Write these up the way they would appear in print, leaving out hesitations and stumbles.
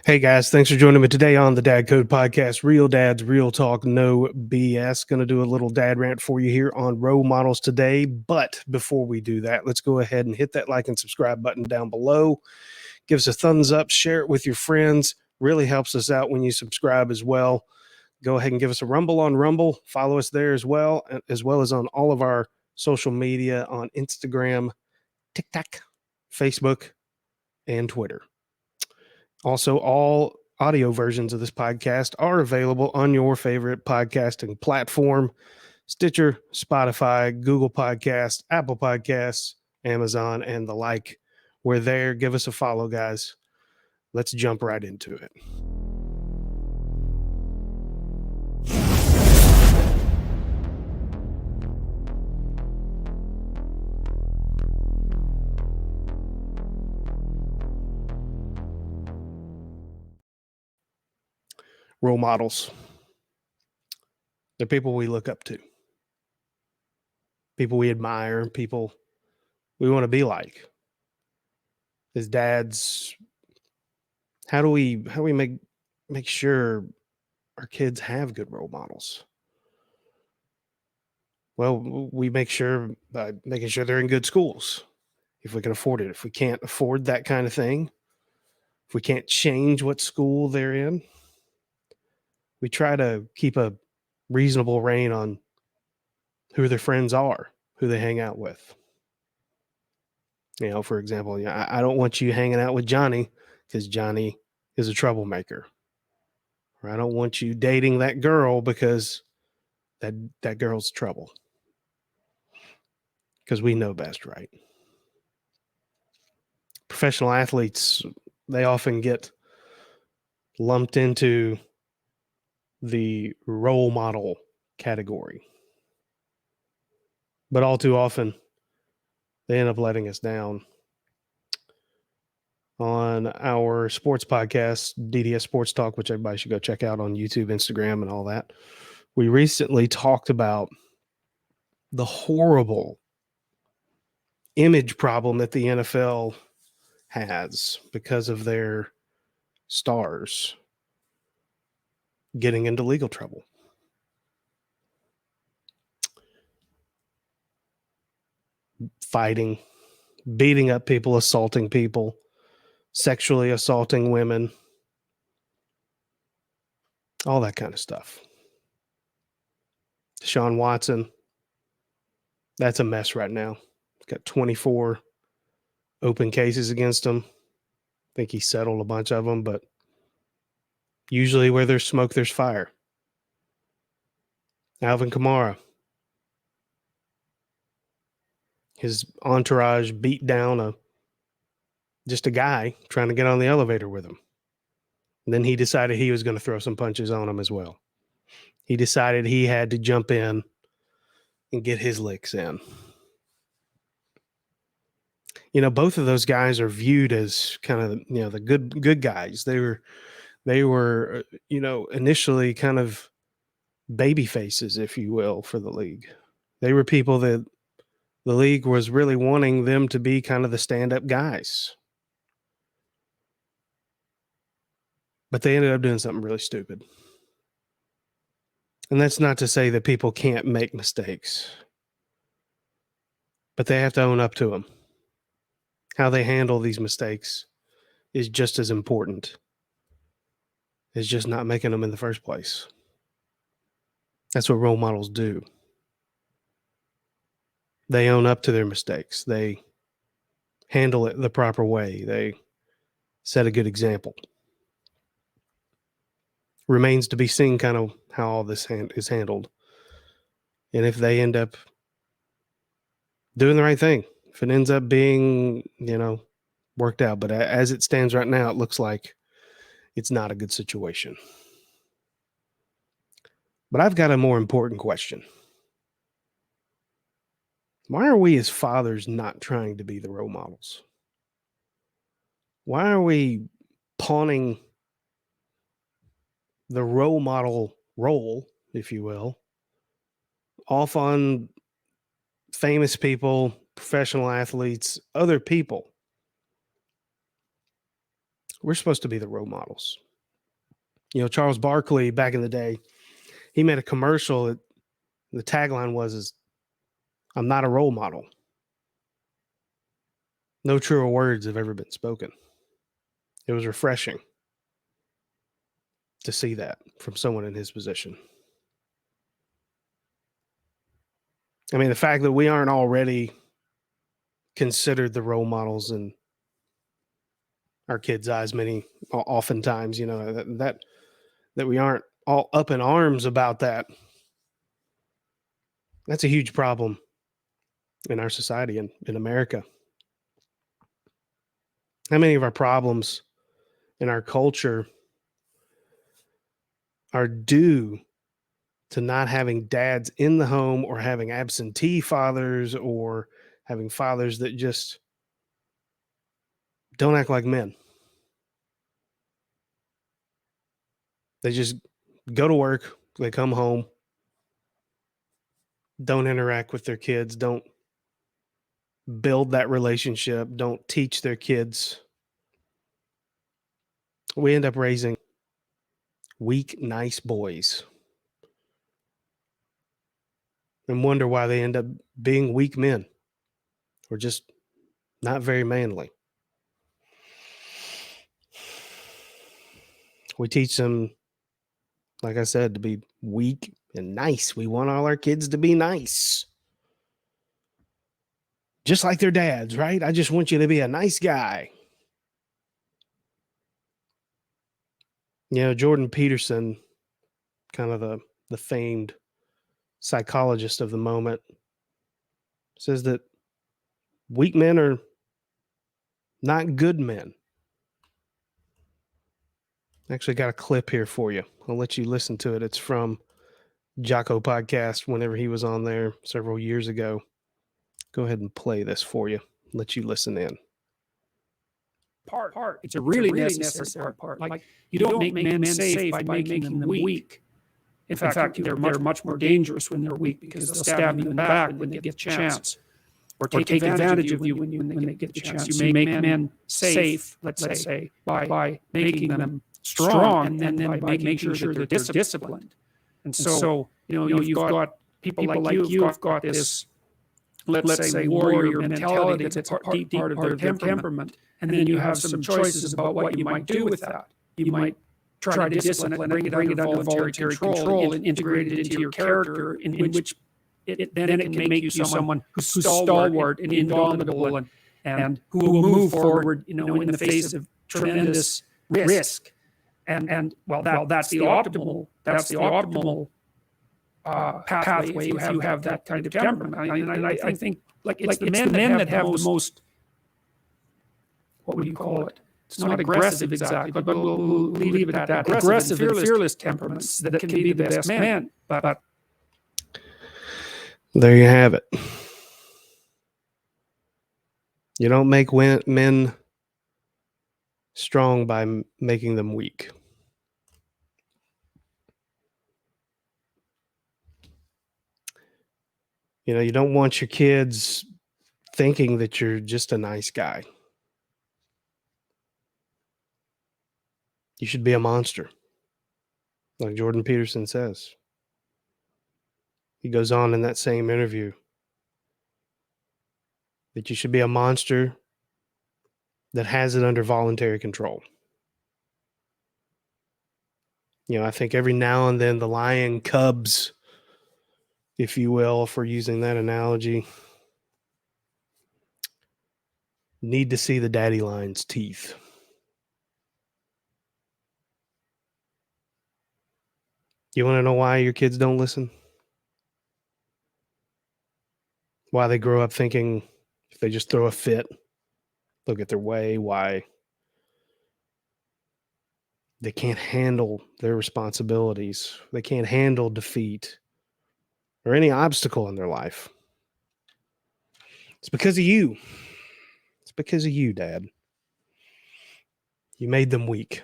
Hey guys, thanks for joining me today on the Dad Code Podcast. Real dads, real talk, no BS. Going to do a little dad rant for you here on role models today. But before we do that, let's go ahead and hit that like and subscribe button down below. Give us a thumbs up, share it with your friends. Really helps us out when you subscribe as well. Go ahead and give us a rumble on Rumble. Follow us there as well as on all of our social media on Instagram, TikTok, Facebook, and Twitter. Also, all audio versions of this podcast are available on your favorite podcasting platform: Stitcher, Spotify, Google Podcasts, Apple Podcasts, Amazon, and the like. We're there. Give us a follow, guys. Let's jump right into it. Role models. They're people we look up to, people we admire, people we want to be like. As dads, how do we make sure our kids have good role models? Well, we make sure by making sure they're in good schools if we can afford it. If we can't afford that kind of thing, if we can't change what school they're in, we try to keep a reasonable rein on who their friends are, who they hang out with. For example, I don't want you hanging out with Johnny because Johnny is a troublemaker. Or I don't want you dating that girl because that girl's trouble. Because we know best, right? Professional athletes, they often get lumped into the role model category. But all too often, they end up letting us down. On our sports podcast, DDS Sports Talk, which everybody should go check out on YouTube, Instagram, and all that, we recently talked about the horrible image problem that the NFL has because of their stars getting into legal trouble. Fighting, beating up people, assaulting people, sexually assaulting women, all that kind of stuff. Deshaun Watson, that's a mess right now. He's got 24 open cases against him. I think he settled a bunch of them, but usually where there's smoke, there's fire. Alvin Kamara, his entourage beat down just a guy trying to get on the elevator with him. And then he decided he was going to throw some punches on him as well. He decided he had to jump in and get his licks in. Both of those guys are viewed as kind of, the good guys. They were, initially kind of baby faces, if you will, for the league. They were people that the league was really wanting them to be kind of the stand-up guys. But they ended up doing something really stupid. And that's not to say that people can't make mistakes, but they have to own up to them. How they handle these mistakes is just as important as just not making them in the first place. That's what role models do. They own up to their mistakes. They handle it the proper way. They set a good example. Remains to be seen kind of how all this is handled. And if they end up doing the right thing, if it ends up being, worked out. But as it stands right now, it looks like it's not a good situation. But I've got a more important question. Why are we as fathers not trying to be the role models? Why are we pawning the role model role, if you will, off on famous people, professional athletes, other people, We're supposed to be the role models. Charles Barkley back in the day, he made a commercial that the tagline was, "I'm not a role model." No truer words have ever been spoken. It was refreshing to see that from someone in his position. I mean, the fact that we aren't already considered the role models in our kids' eyes, oftentimes, that we aren't all up in arms about that. That's a huge problem in our society and in America. How many of our problems in our culture are due to not having dads in the home, or having absentee fathers, or having fathers that just don't act like men? They just go to work, they come home, don't interact with their kids, don't build that relationship, don't teach their kids. We end up raising weak, nice boys and wonder why they end up being weak men or just not very manly. We teach them, like I said, to be weak and nice. We want all our kids to be nice, just like their dads, right? I just want you to be a nice guy. Jordan Peterson, kind of the famed psychologist of the moment, says that weak men are not good men. Actually got a clip here for you. I'll let you listen to it. It's from Jocko Podcast whenever he was on there several years ago. Go ahead and play this for you. Let you listen in. Part. It's a really necessary part. Like, you don't make men safe by making them weak. In fact, they're much more dangerous when they're weak, because they'll stab you in the back when they get a chance, or take advantage of you when they get the chance. You make men safe, let's say, by making them strong, and then by making sure that they're disciplined. And so, you've got people like you've got this, let's say, warrior mentality that's deep part of their temperament. And then you have some choices about what you might do with that. You might try to discipline it, bring it under voluntary control, and integrate it into your character, in which it can make you someone who's stalwart and indomitable, and who will move forward, in the face of tremendous risk. And that's the optimal. That's the optimal pathway if you have that kind of temperament. And I think, like, it's the men that have the most, what would you call it? It's not aggressive exactly, but we'll leave it at that. Aggressive and fearless temperaments that can be the best men. But there you have it. You don't make men strong by making them weak. You don't want your kids thinking that you're just a nice guy. You should be a monster, like Jordan Peterson says. He goes on in that same interview that you should be a monster that has it under voluntary control. I think every now and then the lion cubs, if you will, if we're using that analogy, need to see the daddy lion's teeth. You want to know why your kids don't listen? Why they grow up thinking if they just throw a fit, they'll get their way? Why they can't handle their responsibilities? They can't handle defeat or any obstacle in their life. It's because of you. It's because of you, Dad. You made them weak.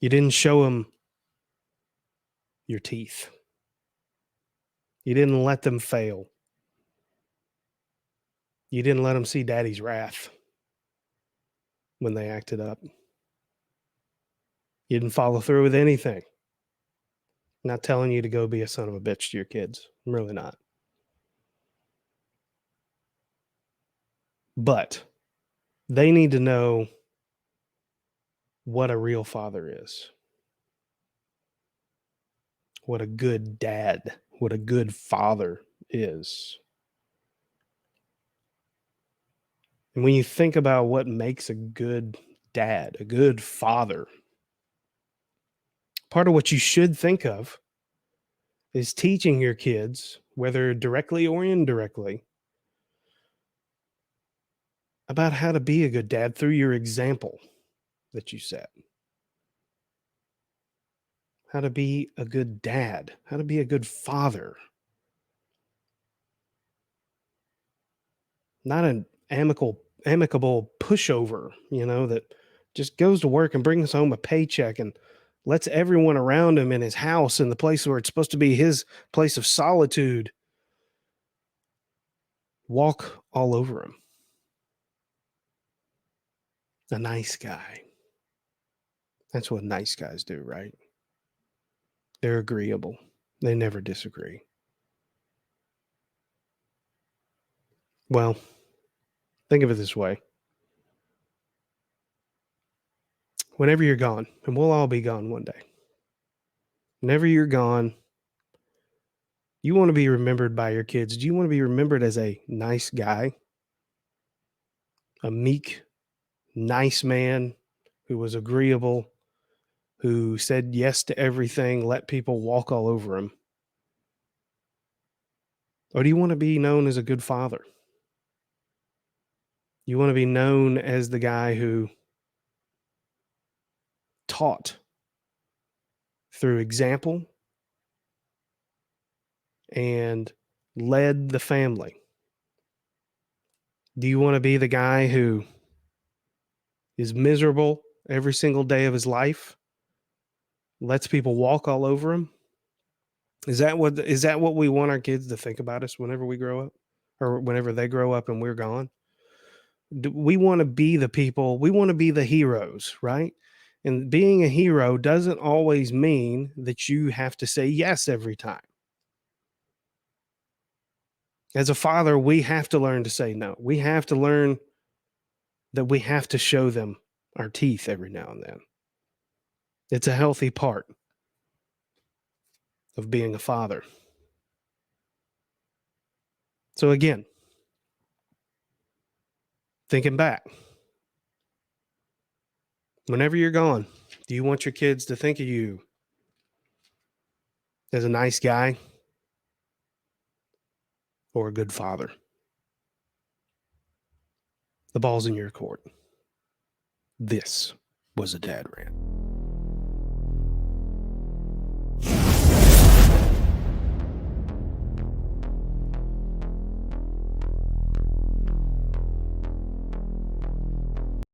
You didn't show them your teeth. You didn't let them fail. You didn't let them see Daddy's wrath. when they acted up. You didn't follow through with anything. I'm not telling you to go be a son of a bitch to your kids. I'm really not. But they need to know what a real father is, what a good dad, what a good father is. And when you think about what makes a good dad, a good father, part of what you should think of is teaching your kids, whether directly or indirectly, about how to be a good dad through your example that you set. How to be a good dad, how to be a good father. Not an amicable pushover, that just goes to work and brings home a paycheck and lets everyone around him in his house, in the place where it's supposed to be his place of solitude, walk all over him. A nice guy. That's what nice guys do, right? They're agreeable. They never disagree. Well, think of it this way. Whenever you're gone, and we'll all be gone one day, whenever you're gone, you want to be remembered by your kids. Do you want to be remembered as a nice guy? A meek, nice man who was agreeable, who said yes to everything, let people walk all over him? Or do you want to be known as a good father? You want to be known as the guy who taught through example and led the family? Do you want to be the guy who is miserable every single day of his life, lets people walk all over him? Is that what we want our kids to think about us whenever we grow up, or whenever they grow up and we're gone? We want to be the people, we want to be the heroes, right? And being a hero doesn't always mean that you have to say yes every time. As a father, we have to learn to say no. We have to learn that we have to show them our teeth every now and then. It's a healthy part of being a father. So again, thinking back, whenever you're gone, do you want your kids to think of you as a nice guy or a good father? The ball's in your court. This was a Dad Rant.